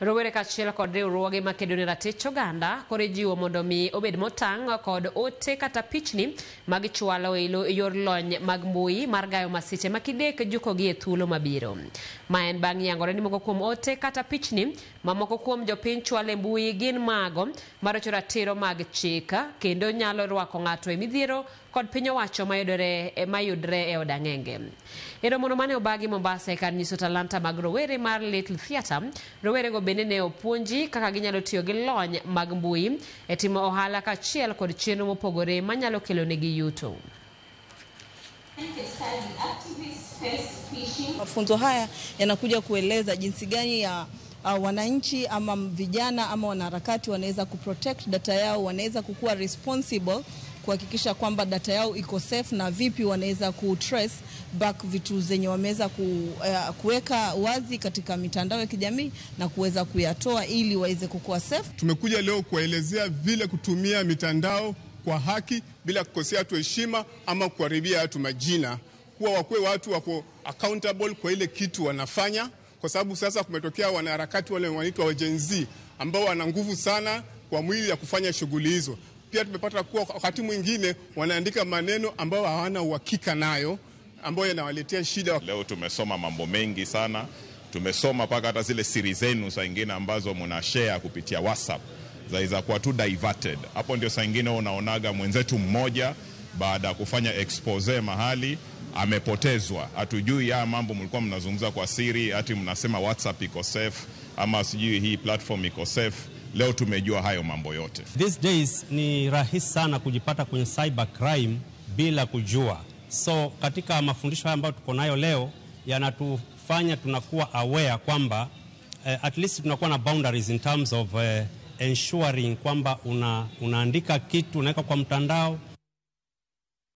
Rowere kachiel kod riwruoge makedo ne ratich oganda koro jiwo mondo mi obed motang' kod ote kata pichni mag chwalo e yor lony mag mbui mar gayo masiche makidek jukogi e thuolo mabiro. Ma en bang' yangore ni moko kuom ote kata pichni mamoko kuom jopiny chwalo e mbui gin mago marocho ratiro mag chika kendo nyalo rwako ng'ato e midhiero kod piny owacho mayudre e odang'enge. E romono mane obagi Mombasa e kar nyiso talanta mag rowere mar Little Theatre, rowere go bende ne opuonji kaka ginyalo tiyo gi lony mag mbui e timo ohala kachiel kod chenro mopogore manyalo kelo negi yuto. Mafunzo haya yanakuja kueleza jinsi gani ya wananchi ama vijana ama wanaharakati wanaweza kuprotect data yao, wanaweza kukuwa responsible kuhakikisha kwamba data yao iko safe, na vipi wanaweza kutrace back vitu zenye wameweza kuweka wazi katika mitandao ya kijamii na kuweza kuyatoa ili waweze kukuwa safe. Tumekuja leo kuelezea vile kutumia mitandao kwa haki bila kukosea watu heshima ama kuharibia watu majina, kuwa wakue watu wako accountable kwa ile kitu wanafanya, kwa sababu sasa kumetokea wanaharakati wale wanaitwa Gen Z ambao wana nguvu sana kwa mwili ya kufanya shughuli hizo. Pia tumepata kuwa wakati mwingine wanaandika maneno ambayo hawana uhakika nayo, ambayo yanawaletea shida. Leo tumesoma mambo mengi sana. Tumesoma paka hata zile siri zenu saa nyingine ambazo mnashare kupitia WhatsApp zaweza kuwa tu diverted. Hapo ndio saa nyingine unaonaga mwenzetu mmoja baada ya kufanya expose mahali amepotezwa. Hatujui ya mambo mlikuwa mnazungumza kwa siri, ati mnasema WhatsApp iko safe ama sijui hii platform iko safe. Leo tumejua hayo mambo yote. These days ni rahisi sana kujipata kwenye cyber crime bila kujua. So katika mafundisho haya ambayo tuko nayo leo yanatufanya tunakuwa aware kwamba at least tunakuwa na boundaries in terms of ensuring kwamba unaandika kitu unaweka kwa mtandao